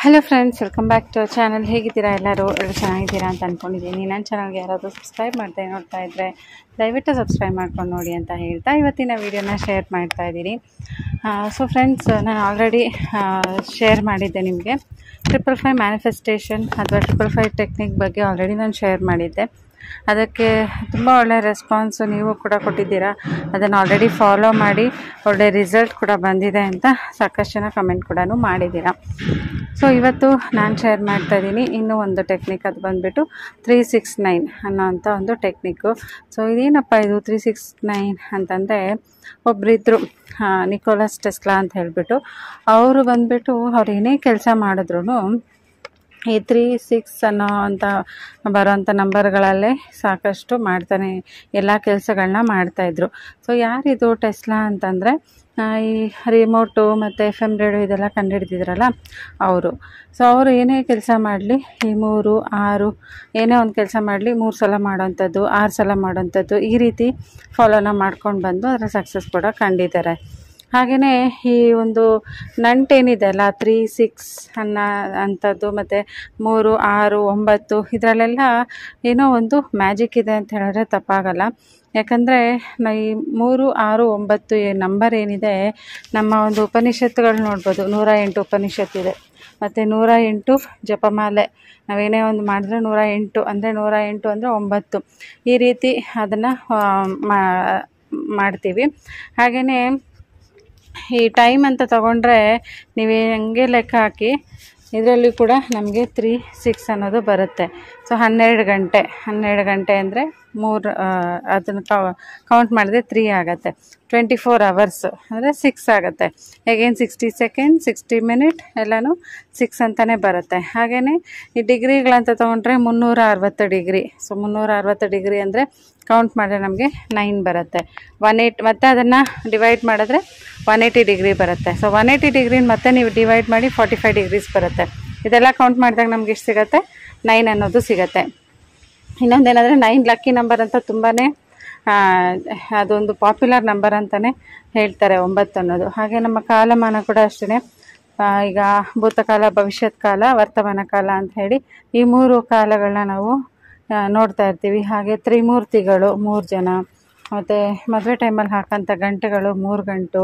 Hello friends, welcome back to our channel. ಹೇಗಿದ್ದೀರಾ? ಎಲ್ಲರೂ ಚೆನ್ನಾಗಿದ್ದೀರಾ ಅಂತ ಅಂದ್ಕೊಂಡಿದ್ದೀನಿ. ನನ್ನ ಚಾನಲ್ಗೆ ಯಾರಾದರೂ ಸಬ್ಸ್ಕ್ರೈಬ್ ನೋಡ್ತಾ ಇದ್ದರೆ ದಯವಿಟ್ಟು ಸಬ್ಸ್ಕ್ರೈಬ್ ಮಾಡ್ಕೊಂಡು ನೋಡಿ ಅಂತ ಹೇಳ್ತಾ ಇವತ್ತಿನ ವೀಡಿಯೋನ ಶೇರ್ ಮಾಡ್ತಾ ಇದ್ದೀನಿ. ಸೊ ಫ್ರೆಂಡ್ಸ್, ನಾನು ಆಲ್ರೆಡಿ ಶೇರ್ ಮಾಡಿದ್ದೆ ನಿಮಗೆ 555 ಮ್ಯಾನಿಫೆಸ್ಟೇಷನ್ ಅಥವಾ 555 ಟೆಕ್ನಿಕ್ ಬಗ್ಗೆ ಆಲ್ರೆಡಿ ನಾನು ಶೇರ್ ಮಾಡಿದ್ದೆ. ಅದಕ್ಕೆ ತುಂಬ ಒಳ್ಳೆಯ ರೆಸ್ಪಾನ್ಸು ನೀವು ಕೂಡ ಕೊಟ್ಟಿದ್ದೀರಾ. ಅದನ್ನು ಆಲ್ರೆಡಿ ಫಾಲೋ ಮಾಡಿ ಒಳ್ಳೆ ರಿಸಲ್ಟ್ ಕೂಡ ಬಂದಿದೆ ಅಂತ ಸಾಕಷ್ಟು ಜನ ಕಮೆಂಟ್ ಕೂಡ ಮಾಡಿದ್ದೀರಾ. ಸೊ ಇವತ್ತು ನಾನು ಶೇರ್ ಮಾಡ್ತಾ ಇದ್ದೀನಿ ಇನ್ನೂ ಒಂದು ಟೆಕ್ನಿಕ್. ಅದು ಬಂದುಬಿಟ್ಟು 369 ಅನ್ನೋವಂಥ ಒಂದು ಟೆಕ್ನಿಕ್ಕು. ಸೊ ಇದೇನಪ್ಪ ಇದು 369 ಅಂತಂದರೆ, ಒಬ್ಬರಿದ್ದರು ನಿಕೋಲಸ್ ಟೆಸ್ಲಾ ಅಂತ ಹೇಳಿಬಿಟ್ಟು. ಅವರು ಬಂದುಬಿಟ್ಟು ಅವ್ರು ಏನೇ ಕೆಲಸ ಮಾಡಿದ್ರು ಈ 36 ಅನ್ನೋ ಅಂತ ಬರೋವಂಥ ನಂಬರ್ಗಳಲ್ಲೇ ಸಾಕಷ್ಟು ಮಾಡ್ತಾನೆ ಎಲ್ಲ ಕೆಲಸಗಳನ್ನ ಮಾಡ್ತಾಯಿದ್ರು. ಸೊ ಯಾರಿದು ಟೆಸ್ಲಾ ಅಂತಂದರೆ, ಈ ರಿಮೋಟು ಮತ್ತು FM ರೇಡಿಯೋ ಇದೆಲ್ಲ ಕಂಡುಹಿಡಿದಿದ್ರಲ್ಲ ಅವರು. ಸೊ ಅವರು ಏನೇ ಕೆಲಸ ಮಾಡಲಿ, ಈ 3, 6 ಏನೇ ಒಂದು ಕೆಲಸ ಮಾಡಲಿ 3 ಸಲ ಮಾಡೋವಂಥದ್ದು, 6 ಸಲ ಮಾಡೋವಂಥದ್ದು, ಈ ರೀತಿ ಫಾಲೋನ ಮಾಡ್ಕೊಂಡು ಬಂದು ಅದರ ಸಕ್ಸಸ್ ಕೂಡ ಕಂಡಿದ್ದಾರೆ. ಹಾಗೆಯೇ ಈ ಒಂದು ನಂಟೇನಿದೆ ಅಲ್ಲ 36 ಅಂಥದ್ದು ಮತ್ತು 3, 6, 9 ಇದರಲ್ಲೆಲ್ಲ ಏನೋ ಒಂದು ಮ್ಯಾಜಿಕ್ ಇದೆ ಅಂತ ಹೇಳಿದ್ರೆ ತಪ್ಪಾಗಲ್ಲ. ಯಾಕಂದರೆ ಈ 3, 6, 9 ನಂಬರ್ ಏನಿದೆ, ನಮ್ಮ ಒಂದು ಉಪನಿಷತ್ತುಗಳು ನೋಡ್ಬೋದು. 108 ಉಪನಿಷತ್ತಿದೆ ಮತ್ತು 108 ಜಪಮಾಲೆ. ನಾವೇನೇ ಒಂದು ಮಾಡಿದ್ರೆ 108 ಅಂದರೆ 108 ಅಂದರೆ 9 ಈ ರೀತಿ ಅದನ್ನು ಮಾಡ್ತೀವಿ. ಹಾಗೆಯೇ ಈ ಟೈಮ್ ಅಂತ ತಗೊಂಡ್ರೆ ನೀವು ಹಂಗೆ ಲೆಕ್ಕ ಹಾಕಿ, ಇದರಲ್ಲಿ ಕೂಡ ನಮಗೆ 36 ಅನ್ನೋದು ಬರುತ್ತೆ. ಸೊ 12 ಗಂಟೆ ಅಂದರೆ 3 ಅದನ್ನು ಕೌಂಟ್ ಮಾಡಿದ್ರೆ 3 ಆಗುತ್ತೆ. 24 ಅವರ್ಸ್ ಅಂದರೆ 6 ಆಗುತ್ತೆ. ಹೇಗೇನು 60 ಸೆಕೆಂಡ್, 60 ಮಿನಿಟ್ ಎಲ್ಲನೂ 6 ಅಂತಲೇ ಬರುತ್ತೆ. ಹಾಗೆಯೇ ಈ ಡಿಗ್ರಿಗಳಂತ ತೊಗೊಂಡ್ರೆ 360 ಡಿಗ್ರಿ. ಸೊ 360 ಡಿಗ್ರಿ ಅಂದರೆ ಕೌಂಟ್ ಮಾಡಿದ್ರೆ ನಮಗೆ 9 ಬರುತ್ತೆ. 180 ಮತ್ತು ಅದನ್ನು ಡಿವೈಡ್ ಮಾಡಿದ್ರೆ 180 ಡಿಗ್ರಿ ಬರುತ್ತೆ. ಸೊ 180 ಡಿಗ್ರಿನ ಮತ್ತೆ ನೀವು ಡಿವೈಡ್ ಮಾಡಿ 45 ಡಿಗ್ರೀಸ್ ಬರುತ್ತೆ. ಇದೆಲ್ಲ ಕೌಂಟ್ ಮಾಡಿದಾಗ ನಮ್ಗೆ ಎಷ್ಟು ಸಿಗುತ್ತೆ? 9 ಅನ್ನೋದು ಸಿಗುತ್ತೆ. ಇನ್ನೊಂದೇನೆಂದರೆ 9 ಲಕ್ಕಿ ನಂಬರ್ ಅಂತ ತುಂಬಾ ಅದೊಂದು ಪಾಪ್ಯುಲರ್ ನಂಬರ್ ಅಂತಲೇ ಹೇಳ್ತಾರೆ 9 ಅನ್ನೋದು. ಹಾಗೆ ನಮ್ಮ ಕಾಲಮಾನ ಕೂಡ ಅಷ್ಟೇ. ಈಗ ಭೂತಕಾಲ, ಭವಿಷ್ಯತ್ ಕಾಲ, ವರ್ತಮಾನ ಕಾಲ ಅಂತ ಹೇಳಿ ಈ 3 ಕಾಲಗಳನ್ನ ನಾವು ನೋಡ್ತಾ ಇರ್ತೀವಿ. ಹಾಗೆ ತ್ರಿಮೂರ್ತಿಗಳು 3 ಜನ, ಮತ್ತು ಮದುವೆ ಟೈಮಲ್ಲಿ ಹಾಕೋಂಥ ಗಂಟೆಗಳು 3 ಗಂಟು.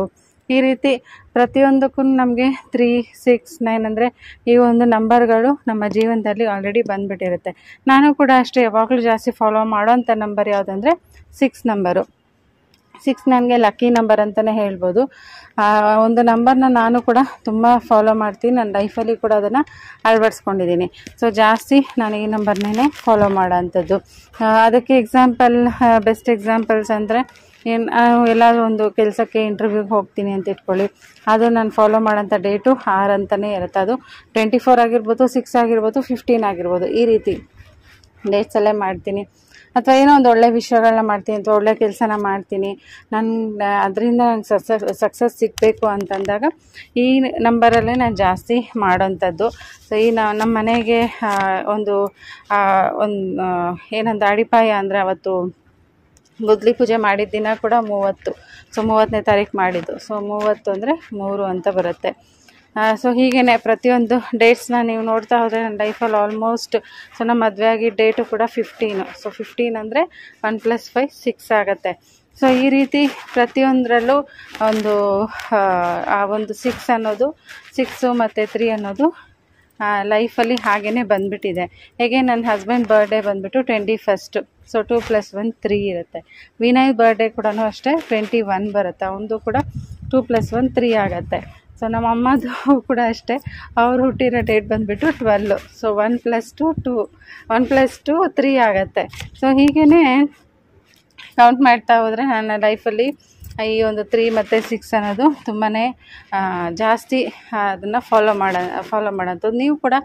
ಈ ರೀತಿ ಪ್ರತಿಯೊಂದಕ್ಕೂ ನಮಗೆ 3, 6, 9 ಅಂದರೆ ಈ ಒಂದು ನಂಬರ್ಗಳು ನಮ್ಮ ಜೀವನದಲ್ಲಿ ಆಲ್ರೆಡಿ ಬಂದುಬಿಟ್ಟಿರುತ್ತೆ. ನಾನು ಕೂಡ ಅಷ್ಟೇ ಯಾವಾಗಲೂ ಜಾಸ್ತಿ ಫಾಲೋ ಮಾಡೋವಂಥ ನಂಬರ್ ಯಾವುದಂದರೆ 6 ನಂಬರು. 6 ನನಗೆ ಲಕ್ಕಿ ನಂಬರ್ ಅಂತಲೇ ಹೇಳ್ಬೋದು. ಒಂದು ನಂಬರ್ನ ನಾನು ಕೂಡ ತುಂಬ ಫಾಲೋ ಮಾಡ್ತೀನಿ. ನನ್ನ ಲೈಫಲ್ಲಿ ಕೂಡ ಅದನ್ನು ಅಳವಡಿಸ್ಕೊಂಡಿದ್ದೀನಿ. ಸೊ ಜಾಸ್ತಿ ನಾನು ಈ ನಂಬರ್ನೇ ಫಾಲೋ ಮಾಡೋ ಅಂಥದ್ದು. ಅದಕ್ಕೆ ಬೆಸ್ಟ್ ಎಕ್ಸಾಂಪಲ್ಸ್ ಅಂದರೆ, ಎಲ್ಲಾದರೂ ಒಂದು ಕೆಲಸಕ್ಕೆ ಇಂಟರ್ವ್ಯೂಗೆ ಹೋಗ್ತೀನಿ ಅಂತ ಇಟ್ಕೊಳ್ಳಿ, ಅದು ನಾನು ಫಾಲೋ ಮಾಡೋಂಥ ಡೇಟು 6 ಅಂತಲೇ ಇರುತ್ತೆ. ಅದು 24 ಆಗಿರ್ಬೋದು, 6 ಆಗಿರ್ಬೋದು, 15 ಆಗಿರ್ಬೋದು. ಈ ರೀತಿ ಡೇಟ್ಸಲ್ಲೇ ಮಾಡ್ತೀನಿ. ಅಥವಾ ಏನೋ ಒಂದು ಒಳ್ಳೆ ವಿಷಯಗಳನ್ನ ಮಾಡ್ತೀನಿ ಅಥವಾ ಒಳ್ಳೆ ಕೆಲಸನ ಮಾಡ್ತೀನಿ, ಅದರಿಂದ ನಂಗೆ ಸಕ್ಸಸ್ ಸಿಗಬೇಕು ಅಂತಂದಾಗ ಈ ನಂಬರಲ್ಲೇ ನಾನು ಜಾಸ್ತಿ ಮಾಡೋಂಥದ್ದು. ಸೊ ಈ ನಮ್ಮ ಮನೆಗೆ ಒಂದು ಏನಂತ ಅಡಿಪಾಯ ಅಂದರೆ, ಅವತ್ತು ಗುದ್ಲಿ ಪೂಜೆ ಮಾಡಿದ ದಿನ ಕೂಡ 30. ಸೊ 30ನೇ ತಾರೀಕು ಮಾಡಿದ್ದು. ಸೊ 30 ಅಂದರೆ 3 ಅಂತ ಬರುತ್ತೆ. ಸೊ ಹೀಗೇ ಪ್ರತಿಯೊಂದು ಡೇಟ್ಸ್ನ ನೀವು ನೋಡ್ತಾ ಹೋದರೆ ನನ್ನ ಲೈಫಲ್ಲಿ ಆಲ್ಮೋಸ್ಟ್, ಸೊ ನಮ್ಮ ಮದುವೆ ಆಗಿದ್ದ ಡೇಟು ಕೂಡ 15. ಸೊ 15 ಅಂದರೆ 1 + 5 6 ಆಗುತ್ತೆ. ಸೊ ಈ ರೀತಿ ಪ್ರತಿಯೊಂದರಲ್ಲೂ ಆ ಒಂದು 6 ಅನ್ನೋದು, 6 ಮತ್ತು 3 ಅನ್ನೋದು ಲೈಫಲ್ಲಿ ಹಾಗೇ ಬಂದುಬಿಟ್ಟಿದೆ. ಹೇಗೆ ನನ್ನ ಹಸ್ಬೆಂಡ್ ಬರ್ಡೇ ಬಂದುಬಿಟ್ಟು 21. ಸೊ 2 + 1 3 ಇರುತ್ತೆ. ವಿನಯ್ ಬರ್ಡೇ ಕೂಡ ಅಷ್ಟೇ 21 ಬರುತ್ತೆ. ಅವನದು ಕೂಡ 2 + 1 3 ಆಗುತ್ತೆ. ಸೊ ನಮ್ಮ ಅಮ್ಮದು ಕೂಡ ಅಷ್ಟೇ, ಅವರು ಹುಟ್ಟಿರೋ ಡೇಟ್ ಬಂದುಬಿಟ್ಟು 12. ಸೊ 1 + 2 2, 1 + 2 3 ಆಗುತ್ತೆ. ಸೊ ಹೀಗೇ ಕೌಂಟ್ ಮಾಡ್ತಾ ಹೋದರೆ ನನ್ನ ಲೈಫಲ್ಲಿ ಈ ಒಂದು 3 ಮತ್ತು 6 ಅನ್ನೋದು ತುಂಬಾ ಜಾಸ್ತಿ ಅದನ್ನು ಫಾಲೋ ಮಾಡೋಂಥದ್ದು. ನೀವು ಕೂಡ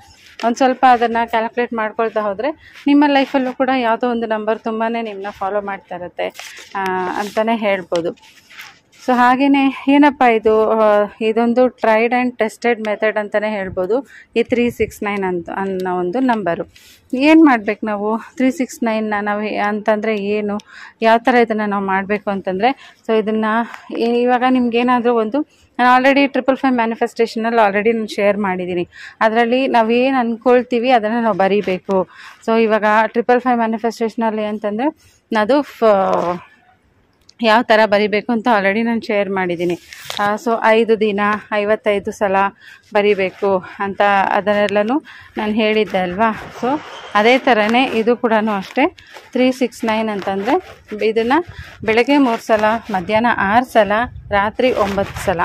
ಒಂದು ಸ್ವಲ್ಪ ಅದನ್ನು ಕ್ಯಾಲ್ಕುಲೇಟ್ ಮಾಡ್ಕೊಳ್ತಾ ಹೋದರೆ ನಿಮ್ಮ ಲೈಫಲ್ಲೂ ಕೂಡ ಯಾವುದೋ ಒಂದು ನಂಬರ್ ತುಂಬಾ ನಿಮ್ಮನ್ನ ಫಾಲೋ ಮಾಡ್ತಾ ಇರುತ್ತೆ ಅಂತಲೇ ಹೇಳ್ಬೋದು. ಸೊ ಹಾಗೆಯೇ ಏನಪ್ಪ ಇದೊಂದು ಟ್ರೈಡ್ ಆ್ಯಂಡ್ ಟೆಸ್ಟೆಡ್ ಮೆಥಡ್ ಅಂತಲೇ ಹೇಳ್ಬೋದು ಈ 369 ಅನ್ನೋ ಒಂದು ನಂಬರು. ಏನು ಮಾಡಬೇಕು ನಾವು 369ನ ನಾವು ಅಂತಂದರೆ ಏನು, ಯಾವ ಥರ ಇದನ್ನು ನಾವು ಮಾಡಬೇಕು ಅಂತಂದರೆ, ಸೊ ಇದನ್ನು ಇವಾಗ ನಿಮ್ಗೇನಾದರೂ ಒಂದು, ನಾನು ಆಲ್ರೆಡಿ 555 ಮ್ಯಾನಿಫೆಸ್ಟೇಷನಲ್ಲಿ ಆಲ್ರೆಡಿ ನಾನು ಶೇರ್ ಮಾಡಿದ್ದೀನಿ. ಅದರಲ್ಲಿ ನಾವೇನು ಅಂದ್ಕೊಳ್ತೀವಿ ಅದನ್ನು ನಾವು ಬರೀಬೇಕು. ಸೊ ಇವಾಗ 555 ಮ್ಯಾನಿಫೆಸ್ಟೇಷನಲ್ಲಿ ಅಂತಂದರೆ ಅದು ಯಾವ ಥರ ಬರಿಬೇಕು ಅಂತ ಆಲ್ರೆಡಿ ನಾನು ಶೇರ್ ಮಾಡಿದ್ದೀನಿ. ಸೊ 5 ದಿನ 55 ಸಲ ಬರಿಬೇಕು ಅಂತ ಅದನ್ನೆಲ್ಲನೂ ನಾನು ಹೇಳಿದ್ದೆ ಅಲ್ವಾ. ಸೊ ಅದೇ ಥರನೇ ಇದು ಕೂಡ ಅಷ್ಟೇ 369 ಅಂತಂದರೆ ಇದನ್ನು ಬೆಳಗ್ಗೆ 3 ಸಲ, ಮಧ್ಯಾಹ್ನ 6 ಸಲ, ರಾತ್ರಿ 9 ಸಲ.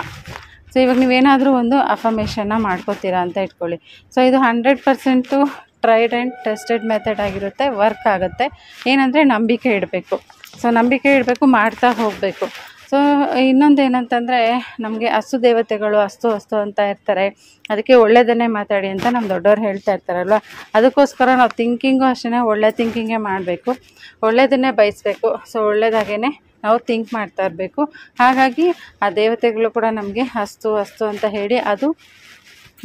ಸೊ ಇವಾಗ ನೀವೇನಾದರೂ ಒಂದು ಅಫರ್ಮೇಷನ್ನ ಮಾಡ್ಕೋತೀರಾ ಅಂತ ಇಟ್ಕೊಳ್ಳಿ. ಸೊ ಇದು 100% ಟ್ರೈಡ್ ಆ್ಯಂಡ್ ಟೆಸ್ಟೆಡ್ ಮೆಥಡ್ ಆಗಿರುತ್ತೆ, ವರ್ಕ್ ಆಗುತ್ತೆ. ಏನಂದರೆ ನಂಬಿಕೆ ಇಡಬೇಕು. ಸೊ ನಂಬಿಕೆ ಇಡಬೇಕು, ಮಾಡ್ತಾ ಹೋಗಬೇಕು. ಸೊ ಇನ್ನೊಂದು ಏನಂತಂದರೆ, ನಮಗೆ ಹಸು ದೇವತೆಗಳು ಅಸ್ತು ಅಂತ ಇರ್ತಾರೆ, ಅದಕ್ಕೆ ಒಳ್ಳೆಯದನ್ನೇ ಮಾತಾಡಿ ಅಂತ ನಮ್ಮ ದೊಡ್ಡವ್ರು ಹೇಳ್ತಾ ಇರ್ತಾರಲ್ವ. ಅದಕ್ಕೋಸ್ಕರ ನಾವು ಥಿಂಕಿಂಗು ಅಷ್ಟೇ ಒಳ್ಳೆ ಥಿಂಕಿಂಗೇ ಮಾಡಬೇಕು, ಒಳ್ಳೆಯದನ್ನೇ ಬಯಸಬೇಕು. ಸೊ ಒಳ್ಳೆಯದಾಗೇ ನಾವು ಥಿಂಕ್ ಮಾಡ್ತಾ ಇರಬೇಕು. ಹಾಗಾಗಿ ಆ ದೇವತೆಗಳು ಕೂಡ ನಮಗೆ ಅಸ್ತು ಅಂತ ಹೇಳಿ ಅದು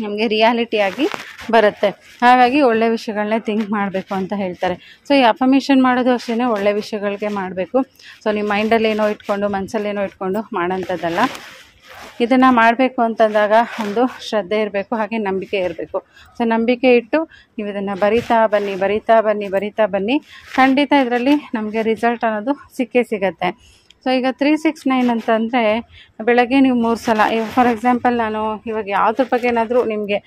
ನಮಗೆ ರಿಯಾಲಿಟಿಯಾಗಿ ಬರುತ್ತೆ. ಹಾಗಾಗಿ ಒಳ್ಳೆ ವಿಷಯಗಳನ್ನೇ ಥಿಂಕ್ ಮಾಡಬೇಕು ಅಂತ ಹೇಳ್ತಾರೆ. ಸೊ ಈ ಅಫರ್ಮೇಷನ್ ಮಾಡೋದು ಅಷ್ಟೇ ಒಳ್ಳೆ ವಿಷಯಗಳಿಗೆ ಮಾಡಬೇಕು. ಸೊ ನಿಮ್ಮ ಮೈಂಡಲ್ಲಿ ಏನೋ ಇಟ್ಕೊಂಡು, ಮನಸ್ಸಲ್ಲೇನೋ ಇಟ್ಕೊಂಡು ಮಾಡೋಂಥದ್ದಲ್ಲ. ಇದನ್ನು ಮಾಡಬೇಕು ಅಂತಂದಾಗ ಒಂದು ಶ್ರದ್ಧೆ ಇರಬೇಕು, ಹಾಗೆ ನಂಬಿಕೆ ಇರಬೇಕು. ಸೊ ನಂಬಿಕೆ ಇಟ್ಟು ನೀವು ಇದನ್ನು ಬರಿತಾ ಬನ್ನಿ, ಖಂಡಿತ ಇದರಲ್ಲಿ ನಮಗೆ ರಿಸಲ್ಟ್ ಅನ್ನೋದು ಸಿಗತ್ತೆ. ಸೊ ಈಗ 369 ಅಂತಂದರೆ ಬೆಳಗ್ಗೆ ನೀವು 3 ಸಲ, ಫಾರ್ ಎಕ್ಸಾಂಪಲ್ ನಾನು ಇವಾಗ ಯಾವುದ್ರ ಬಗ್ಗೆನಾದರೂ ನಿಮಗೆ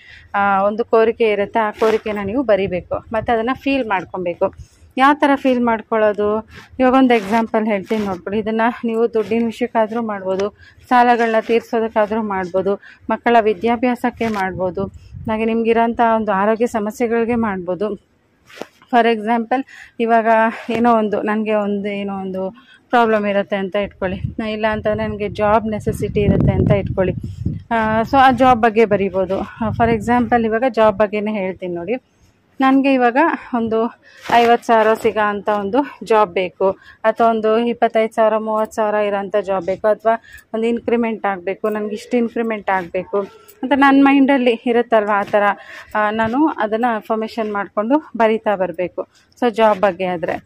ಒಂದು ಕೋರಿಕೆ ಇರುತ್ತೆ, ಆ ಕೋರಿಕೆನ ನೀವು ಬರಿಬೇಕು ಮತ್ತು ಅದನ್ನು ಫೀಲ್ ಮಾಡ್ಕೊಬೇಕು. ಯಾವ ಥರ ಫೀಲ್ ಮಾಡ್ಕೊಳ್ಳೋದು, ಇವಾಗ ಒಂದು ಎಕ್ಸಾಂಪಲ್ ಹೇಳ್ತೀನಿ ನೋಡ್ಕೊಳ್ಳಿ. ಇದನ್ನು ನೀವು ದುಡ್ಡಿನ ವಿಷಯಕ್ಕಾದರೂ ಮಾಡ್ಬೋದು, ಸಾಲಗಳನ್ನ ತೀರಿಸೋದಕ್ಕಾದರೂ ಮಾಡ್ಬೋದು, ಮಕ್ಕಳ ವಿದ್ಯಾಭ್ಯಾಸಕ್ಕೆ ಮಾಡ್ಬೋದು, ಹಾಗೆ ನಿಮಗಿರೋಂಥ ಒಂದು ಆರೋಗ್ಯ ಸಮಸ್ಯೆಗಳಿಗೆ ಮಾಡ್ಬೋದು. ಫಾರ್ ಎಕ್ಸಾಂಪಲ್ ಇವಾಗ ನನಗೆ ಒಂದು ಪ್ರಾಬ್ಲಮ್ ಇರುತ್ತೆ ಅಂತ ಇಟ್ಕೊಳ್ಳಿ, ಇಲ್ಲ ಅಂತಂದರೆ ನನಗೆ ಜಾಬ್ ನೆಸೆಸಿಟಿ ಇರುತ್ತೆ ಅಂತ ಇಟ್ಕೊಳ್ಳಿ. ಸೊ ಆ ಜಾಬ್ ಬಗ್ಗೆ ಬರಿಬೋದು. ಫಾರ್ ಎಕ್ಸಾಂಪಲ್ ಇವಾಗ ಜಾಬ್ ಬಗ್ಗೆನೇ ಹೇಳ್ತೀನಿ ನೋಡಿ. ನನಗೆ ಇವಾಗ ಒಂದು 50,000 ಸಿಗೋ ಅಂಥ ಒಂದು ಜಾಬ್ ಬೇಕು, ಅಥವಾ ಒಂದು 25,000 30,000 ಇರೋಂಥ ಜಾಬ್ ಬೇಕು, ಅಥವಾ ಒಂದು ಇನ್ಕ್ರಿಮೆಂಟ್ ಆಗಬೇಕು, ನನಗೆ ಇಷ್ಟು ಇನ್ಕ್ರಿಮೆಂಟ್ ಆಗಬೇಕು ಅಂತ ನನ್ನ ಮೈಂಡಲ್ಲಿ ಇರುತ್ತಲ್ವ. ಆ ಥರ ನಾನು ಅದನ್ನು ಅಫರ್ಮೇಷನ್ ಮಾಡಿಕೊಂಡು ಬರಿತಾ ಬರಬೇಕು. ಸೊ ಜಾಬ್ ಬಗ್ಗೆ ಆದರೆ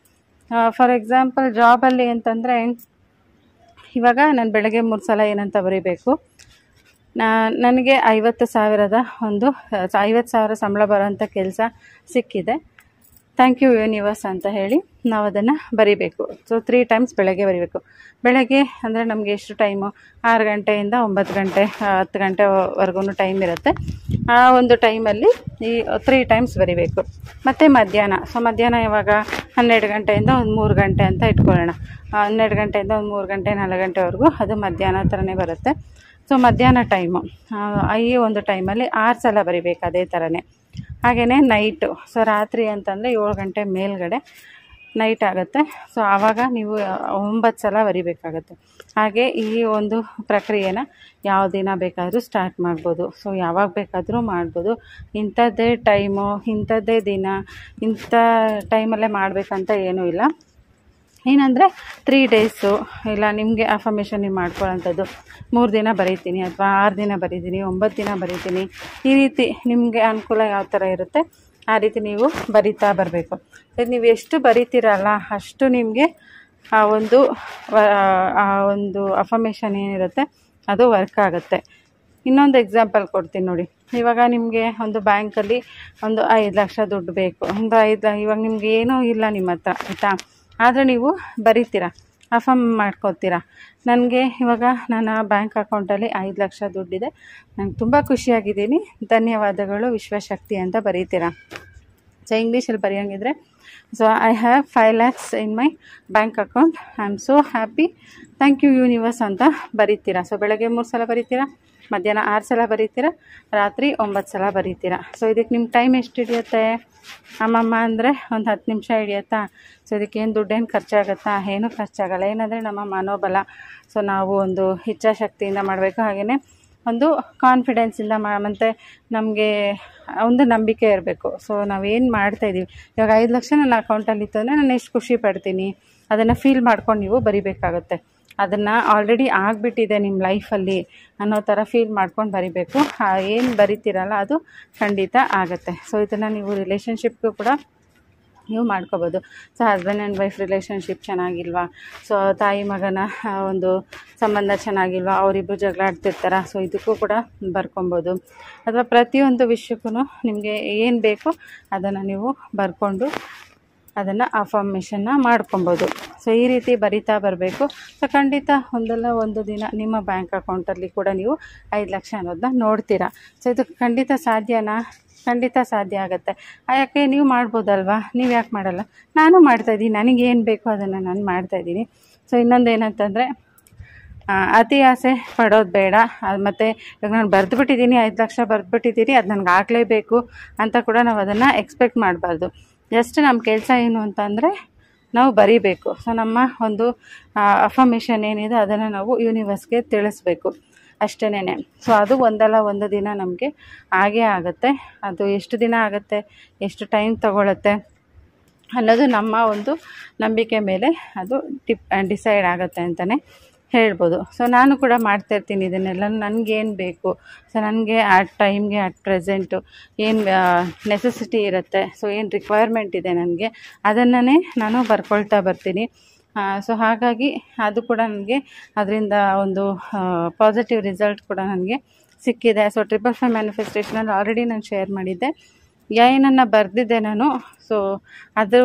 ಫಾರ್ ಎಕ್ಸಾಂಪಲ್ ಜಾಬಲ್ಲಿ ಅಂತಂದರೆ ಇವಾಗ ನಾನು ಬೆಳಗ್ಗೆ 3 ಸಲ ಏನಂತ ಬರೀಬೇಕು, ನನಗೆ 50,000 ಸಂಬಳ ಬರೋಂಥ ಕೆಲಸ ಸಿಕ್ಕಿದೆ, ಥ್ಯಾಂಕ್ ಯು ಯೂನಿವರ್ಸ್ ಅಂತ ಹೇಳಿ ನಾವು ಅದನ್ನು ಬರಿಬೇಕು. ಸೊ 3 ಟೈಮ್ಸ್ ಬೆಳಗ್ಗೆ ಬರಿಬೇಕು. ಬೆಳಗ್ಗೆ ಅಂದರೆ ನಮಗೆ ಎಷ್ಟು ಟೈಮು, 6 ಗಂಟೆಯಿಂದ 9 ಗಂಟೆ 10 ಗಂಟೆವರೆಗೂ ಟೈಮ್ ಇರುತ್ತೆ. ಆ ಒಂದು ಟೈಮಲ್ಲಿ ಈ 3 ಟೈಮ್ಸ್ ಬರಿಬೇಕು. ಮತ್ತು ಮಧ್ಯಾಹ್ನ, ಸೊ ಮಧ್ಯಾಹ್ನ ಇವಾಗ 12 ಗಂಟೆಯಿಂದ ಒಂದು 3 ಗಂಟೆ ಅಂತ ಇಟ್ಕೊಳ್ಳೋಣ. 12 ಗಂಟೆಯಿಂದ ಒಂದು 3 ಗಂಟೆ 4 ಗಂಟೆವರೆಗೂ ಅದು ಮಧ್ಯಾಹ್ನ ಥರನೇ ಬರುತ್ತೆ. ಸೊ ಮಧ್ಯಾಹ್ನ ಟೈಮು ಈ ಒಂದು ಟೈಮಲ್ಲಿ 6 ಸಲ ಬರಿಬೇಕು ಅದೇ ಥರನೇ. ಹಾಗೆಯೇ ನೈಟು, ಸೊ ರಾತ್ರಿ ಅಂತಂದರೆ 7 ಗಂಟೆ ಮೇಲ್ಗಡೆ ನೈಟ್ ಆಗುತ್ತೆ. ಸೊ ಆವಾಗ ನೀವು 9 ಸಲ ಬರಿಬೇಕಾಗತ್ತೆ. ಹಾಗೆ ಈ ಒಂದು ಪ್ರಕ್ರಿಯೆನ ಯಾವ ದಿನ ಬೇಕಾದರೂ ಸ್ಟಾರ್ಟ್ ಮಾಡ್ಬೋದು. ಸೊ ಯಾವಾಗ ಬೇಕಾದರೂ ಮಾಡ್ಬೋದು. ಇಂಥದ್ದೇ ಟೈಮು, ಇಂಥದ್ದೇ ದಿನ, ಇಂಥ ಟೈಮಲ್ಲೇ ಮಾಡಬೇಕಂತ ಏನೂ ಇಲ್ಲ. ಏನಂದರೆ 3 ಡೇಸು ಇಲ್ಲ ನಿಮಗೆ ಅಫರ್ಮೇಷನ್ ನೀವು ಮಾಡ್ಕೊಳ್ಳೋಂಥದ್ದು 3 ದಿನ ಬರೀತೀನಿ, ಅಥವಾ 6 ದಿನ ಬರೀತೀನಿ, 9 ದಿನ ಬರೀತೀನಿ. ಈ ರೀತಿ ನಿಮಗೆ ಅನುಕೂಲ ಯಾವ ಥರ ಇರುತ್ತೆ ಆ ರೀತಿ ನೀವು ಬರಿತಾ ಬರಬೇಕು. ನೀವು ಎಷ್ಟು ಬರಿತೀರಲ್ಲ ಅಷ್ಟು ನಿಮಗೆ ಆ ಒಂದು ಅಫರ್ಮೇಷನ್ ಏನಿರುತ್ತೆ ಅದು ವರ್ಕ್ ಆಗುತ್ತೆ. ಇನ್ನೊಂದು ಎಕ್ಸಾಂಪಲ್ ಕೊಡ್ತೀನಿ ನೋಡಿ. ಇವಾಗ ನಿಮಗೆ ಒಂದು ಬ್ಯಾಂಕಲ್ಲಿ ಒಂದು 5 ಲಕ್ಷ ದುಡ್ಡು ಬೇಕು, ಇವಾಗ ನಿಮ್ಗೆ ಏನೂ ಇಲ್ಲ ನಿಮ್ಮ ಹತ್ರ, ಆಯಿತಾ, ಆದರೆ ನೀವು ಬರೀತೀರಾ, ಅಫರ್ಮ್ ಮಾಡ್ಕೊತೀರಾ, ನನಗೆ ಇವಾಗ ನನ್ನ ಬ್ಯಾಂಕ್ ಅಕೌಂಟಲ್ಲಿ 5 ಲಕ್ಷ ದುಡ್ಡಿದೆ, ನಂಗೆ ತುಂಬ ಖುಷಿಯಾಗಿದ್ದೀನಿ, ಧನ್ಯವಾದಗಳು ವಿಶ್ವಶಕ್ತಿ ಅಂತ ಬರೀತೀರಾ. ಸೊ ಇಂಗ್ಲೀಷಲ್ಲಿ ಬರೆಯೋಂಗಿದ್ರೆ, so I have 5 lakhs in my bank account, I am so happy, thank you universe ಅಂತ ಬರೀತೀರಾ. ಸೊ ಬೆಳಗ್ಗೆ 3 ಸಲ ಬರೀತೀರಾ, ಮಧ್ಯಾಹ್ನ 6 ಸಲ ಬರೀತೀರಾ, ರಾತ್ರಿ 9 ಸಲ ಬರೀತೀರಾ. ಸೊ ಇದಕ್ಕೆ ನಿಮ್ಮ ಟೈಮ್ ಎಷ್ಟು ಹಿಡಿಯುತ್ತೆ ಅಮ್ಮಮ್ಮ ಅಂದರೆ ಒಂದು 10 ನಿಮಿಷ ಹಿಡಿಯುತ್ತಾ? ಸೊ ಇದಕ್ಕೇನು ದುಡ್ಡೇನು ಖರ್ಚಾಗುತ್ತಾ? ಏನೂ ಖರ್ಚಾಗಲ್ಲ. ಏನಂದರೆ ನಮ್ಮ ಮನೋಬಲ, ಸೊ ನಾವು ಒಂದು ಇಚ್ಛಾಶಕ್ತಿಯಿಂದ ಮಾಡಬೇಕು. ಹಾಗೆಯೇ ಒಂದು ಕಾನ್ಫಿಡೆನ್ಸಿಂದ ಮತ್ತು ನಮಗೆ ಒಂದು ನಂಬಿಕೆ ಇರಬೇಕು. ಸೊ ನಾವೇನು ಮಾಡ್ತಾಯಿದ್ದೀವಿ, ಇವಾಗ 5 ಲಕ್ಷ ನನ್ನ ಅಕೌಂಟಲ್ಲಿ ಇತ್ತು ಅಂದರೆ ನಾನು ಎಷ್ಟು ಖುಷಿ ಪಡ್ತೀನಿ ಅದನ್ನು ಫೀಲ್ ಮಾಡ್ಕೊಂಡು ನೀವು ಬರಿಬೇಕಾಗುತ್ತೆ. ಅದನ್ನು ಆಲ್ರೆಡಿ ಆಗಿಬಿಟ್ಟಿದೆ ನಿಮ್ಮ ಲೈಫಲ್ಲಿ ಅನ್ನೋ ಥರ ಫೀಲ್ ಮಾಡ್ಕೊಂಡು ಬರಿಬೇಕು. ಏನು ಬರಿತೀರಲ್ಲ ಅದು ಖಂಡಿತ ಆಗುತ್ತೆ. ಸೊ ಇದನ್ನು ನೀವು ರಿಲೇಷನ್ಶಿಪ್ಗೂ ಕೂಡ ನೀವು ಮಾಡ್ಕೋಬೋದು. So husband and wife relationship ಚೆನ್ನಾಗಿಲ್ವಾ, ಸೊ ತಾಯಿ ಮಗನ ಒಂದು ಸಂಬಂಧ ಚೆನ್ನಾಗಿಲ್ವಾ, ಅವರಿಬ್ಬರು ಜಗಳ ಆಡ್ತಿರ್ತಾರ, ಸೊ ಇದಕ್ಕೂ ಕೂಡ ಬರ್ಕೊಬೋದು. ಅಥವಾ ಪ್ರತಿಯೊಂದು ವಿಷಯಕ್ಕೂ ನಿಮಗೆ ಏನು ಬೇಕೋ ಅದನ್ನು ನೀವು ಬರ್ಕೊಂಡು ಅದನ್ನು ಅಫರ್ಮೇಷನ್ನ ಮಾಡ್ಕೊಬೋದು. ಸೊ ಈ ರೀತಿ ಬರಿತಾ ಬರಬೇಕು. ಸೊ ಖಂಡಿತ ಒಂದಲ್ಲ ಒಂದು ದಿನ ನಿಮ್ಮ ಬ್ಯಾಂಕ್ ಅಕೌಂಟಲ್ಲಿ ಕೂಡ ನೀವು 5 ಲಕ್ಷ ಅನ್ನೋದನ್ನ ನೋಡ್ತೀರಾ. ಸೊ ಇದು ಖಂಡಿತ ಸಾಧ್ಯನಾ? ಖಂಡಿತ ಸಾಧ್ಯ ಆಗುತ್ತೆ. ಯಾಕೆ ನೀವು ಮಾಡ್ಬೋದಲ್ವಾ, ನೀವು ಯಾಕೆ ಮಾಡಲ್ಲ? ನಾನು ಮಾಡ್ತಾಯಿದ್ದೀನಿ, ನನಗೇನು ಬೇಕೋ ಅದನ್ನು ನಾನು ಮಾಡ್ತಾಯಿದ್ದೀನಿ. ಸೊ ಇನ್ನೊಂದು ಏನಂತಂದರೆ ಅತಿ ಆಸೆ ಪಡೋದು ಬೇಡ. ಅದು ಮತ್ತು ಇವಾಗ ನಾನು ಬರೆದುಬಿಟ್ಟಿದ್ದೀನಿ, 5 ಲಕ್ಷ ಬರೆದುಬಿಟ್ಟಿದ್ದೀನಿ, ಅದು ನನಗೆ ಆಗಲೇಬೇಕು ಅಂತ ಕೂಡ ನಾವು ಅದನ್ನು ಎಕ್ಸ್ಪೆಕ್ಟ್ ಮಾಡಬಾರ್ದು. ಜಸ್ಟ್ ನಮ್ಮ ಕೆಲಸ ಏನು ಅಂತಂದರೆ ನಾವು ಬರೀಬೇಕು. ಸೊ ನಮ್ಮ ಒಂದು ಅಫರ್ಮೇಷನ್ ಏನಿದೆ ಅದನ್ನು ನಾವು ಯೂನಿವರ್ಸ್ಗೆ ತಿಳಿಸ್ಬೇಕು ಅಷ್ಟೇನೆ. ಸೊ ಅದು ಒಂದಲ್ಲ ಒಂದು ದಿನ ನಮಗೆ ಆಗೇ ಆಗುತ್ತೆ. ಅದು ಎಷ್ಟು ದಿನ ಆಗುತ್ತೆ, ಎಷ್ಟು ಟೈಮ್ ತಗೊಳುತ್ತೆ ಅನ್ನೋದು ನಮ್ಮ ಒಂದು ನಂಬಿಕೆ ಮೇಲೆ ಅದು ಡಿಸೈಡ್ ಆಗುತ್ತೆ ಅಂತಲೇ ಹೇಳ್ಬೋದು. ಸೊ ನಾನು ಕೂಡ ಮಾಡ್ತಾಯಿರ್ತೀನಿ ಇದನ್ನೆಲ್ಲ. ನನಗೇನು ಬೇಕು, ಸೊ ನನಗೆ ಆ ಟೈಮ್ಗೆ ಅಟ್ ಪ್ರೆಸೆಂಟು ಏನು ನೆಸೆಸಿಟಿ ಇರುತ್ತೆ, ಸೊ ಏನು ರಿಕ್ವೈರ್ಮೆಂಟ್ ಇದೆ ನನಗೆ, ಅದನ್ನೇ ನಾನು ಬರ್ಕೊಳ್ತಾ ಬರ್ತೀನಿ. ಸೊ ಹಾಗಾಗಿ ಅದು ಕೂಡ ನನಗೆ ಅದರಿಂದ ಒಂದು ಪಾಸಿಟಿವ್ ರಿಸಲ್ಟ್ ಕೂಡ ನನಗೆ ಸಿಕ್ಕಿದೆ. ಸೊ 555 ಮ್ಯಾನಿಫೆಸ್ಟೇಷನಲ್ಲಿ ಆಲ್ರೆಡಿ ನಾನು ಶೇರ್ ಮಾಡಿದ್ದೆ, ಏನನ್ನು ಬರೆದಿದ್ದೆ ನಾನು. ಸೊ ಅದು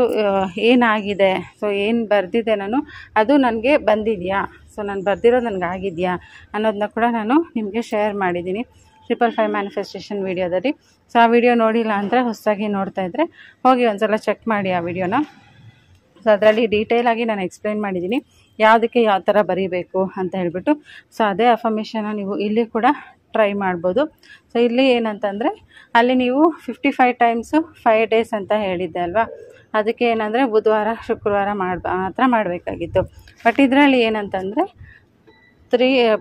ಏನಾಗಿದೆ, ಸೊ ಏನು ಬರೆದಿದ್ದೆ ನಾನು ಅದು ನನಗೆ ಬಂದಿದೆಯಾ, ಸೊ ನಾನು ಬರೆದಿರೋದು ನನಗಾಗಿದೆಯಾ ಅನ್ನೋದನ್ನ ಕೂಡ ನಾನು ನಿಮಗೆ ಶೇರ್ ಮಾಡಿದ್ದೀನಿ 555 ಮ್ಯಾನಿಫೆಸ್ಟೇಷನ್ ವೀಡಿಯೋದಲ್ಲಿ. ಸೊ ಆ ವಿಡಿಯೋ ನೋಡಿಲ್ಲ ಅಂದರೆ ಹೊಸದಾಗಿ ನೋಡ್ತಾಯಿದ್ರೆ ಹೋಗಿ ಒಂದು ಸಲ ಚೆಕ್ ಮಾಡಿ ಆ ವಿಡಿಯೋನ. ಸೊ ಅದರಲ್ಲಿ ಡೀಟೇಲಾಗಿ ನಾನು ಎಕ್ಸ್ಪ್ಲೇನ್ ಮಾಡಿದ್ದೀನಿ ಯಾವುದಕ್ಕೆ ಯಾವ ಥರ ಬರೀಬೇಕು ಅಂತ ಹೇಳ್ಬಿಟ್ಟು. ಸೊ ಅದೇ ಅಫರ್ಮೇಷನ್ನ ನೀವು ಇಲ್ಲಿ ಕೂಡ ಟ್ರೈ ಮಾಡ್ಬೋದು. ಸೊ ಇಲ್ಲಿ ಏನಂತಂದರೆ ಅಲ್ಲಿ ನೀವು 55 ಟೈಮ್ಸು 5 ಡೇಸ್ ಅಂತ ಹೇಳಿದ್ದೆ ಅಲ್ವಾ, ಅದಕ್ಕೆ ಏನಂದರೆ ಬುಧವಾರ ಶುಕ್ರವಾರ ಮಾತ್ರ ಮಾಡಬೇಕಾಗಿತ್ತು. ಬಟ್ ಇದರಲ್ಲಿ ಏನಂತಂದರೆ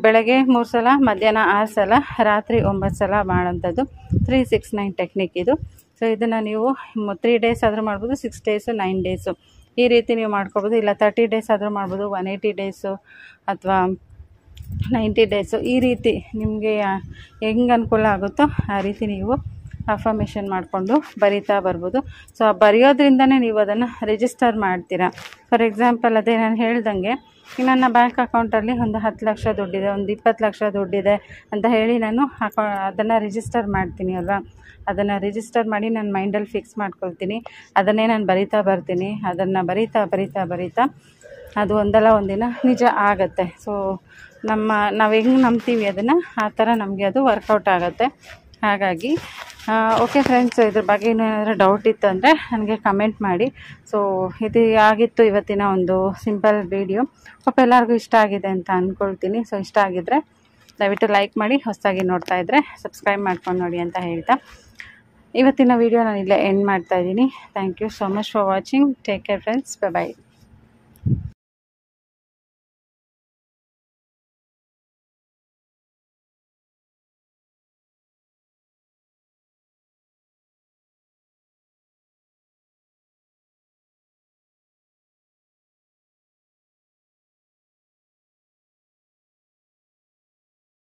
ಬೆಳಗ್ಗೆ 3 ಸಲ, ಮಧ್ಯಾಹ್ನ 6 ಸಲ, ರಾತ್ರಿ 9 ಸಲ ಮಾಡೋಂಥದ್ದು 369 ಟೆಕ್ನಿಕ್ ಇದು. ಸೊ ಇದನ್ನು ನೀವು 3 ಡೇಸ್ ಆದರೂ ಮಾಡ್ಬೋದು, 6 ಡೇಸು, 9 ಡೇಸು ಈ ರೀತಿ ನೀವು ಮಾಡ್ಕೊಬೋದು. ಇಲ್ಲ 30 ಡೇಸ್ ಆದರೂ ಮಾಡ್ಬೋದು, 180 ಡೇಸು ಅಥವಾ 90 ಡೇಸು ಈ ರೀತಿ ನಿಮಗೆ ಹೆಂಗೆ ಅನುಕೂಲ ಆಗುತ್ತೋ ಆ ರೀತಿ ನೀವು ಅಫರ್ಮೇಷನ್ ಮಾಡಿಕೊಂಡು ಬರಿತಾ ಬರ್ಬೋದು. ಸೊ ಬರೆಯೋದ್ರಿಂದನೇ ನೀವು ಅದನ್ನು ರಿಜಿಸ್ಟರ್ ಮಾಡ್ತೀರಾ. ಫಾರ್ ಎಕ್ಸಾಂಪಲ್ ಅದೇ ನಾನು ಹೇಳ್ದಂಗೆ ನನ್ನ ಬ್ಯಾಂಕ್ ಅಕೌಂಟಲ್ಲಿ ಒಂದು 10 ಲಕ್ಷ ದುಡ್ಡಿದೆ, ಒಂದು 20 ಲಕ್ಷ ದುಡ್ಡಿದೆ ಅಂತ ಹೇಳಿ ನಾನು ಅದನ್ನು ರಿಜಿಸ್ಟರ್ ಮಾಡ್ತೀನಿ ಅಲ್ವಾ. ಅದನ್ನು ರಿಜಿಸ್ಟರ್ ಮಾಡಿ ನನ್ನ ಮೈಂಡಲ್ಲಿ ಫಿಕ್ಸ್ ಮಾಡ್ಕೊಳ್ತೀನಿ, ಅದನ್ನೇ ನಾನು ಬರಿತಾ ಬರ್ತೀನಿ. ಅದನ್ನು ಬರಿತಾ ಬರಿತಾ ಬರಿತಾ ಅದು ಒಂದಲ್ಲ ಒಂದಿನ ನಿಜ ಆಗುತ್ತೆ. ಸೊ ನಾವು ಹೆಂಗೆ ನಂಬ್ತೀವಿ ಅದನ್ನು ಆ ಥರ ನಮಗೆ ಅದು ವರ್ಕೌಟ್ ಆಗುತ್ತೆ. ಹಾಗಾಗಿ ಓಕೆ ಫ್ರೆಂಡ್ಸ್, ಇದ್ರ ಬಗ್ಗೆ ಏನಾದರೂ ಡೌಟ್ ಇತ್ತು ಅಂದರೆ ನನಗೆ ಕಮೆಂಟ್ ಮಾಡಿ. ಸೊ ಇದು ಆಗಿತ್ತು ಇವತ್ತಿನ ಒಂದು ಸಿಂಪಲ್ ವಿಡಿಯೋ. ಪಾಪ ಎಲ್ಲರಿಗೂ ಇಷ್ಟ ಆಗಿದೆ ಅಂತ ಅಂದ್ಕೊಳ್ತೀನಿ. ಸೊ ಇಷ್ಟ ಆಗಿದ್ದರೆ ದಯವಿಟ್ಟು ಲೈಕ್ ಮಾಡಿ, ಹೊಸದಾಗಿ ನೋಡ್ತಾ ಇದ್ದರೆ ಸಬ್ಸ್ಕ್ರೈಬ್ ಮಾಡ್ಕೊಂಡು ನೋಡಿ ಅಂತ ಹೇಳ್ತಾ ಇವತ್ತಿನ ವಿಡಿಯೋ ನಾನು ಇಲ್ಲೇ ಎಂಡ್ ಮಾಡ್ತಾಯಿದ್ದೀನಿ. Thank you so much for watching. Take care friends, by.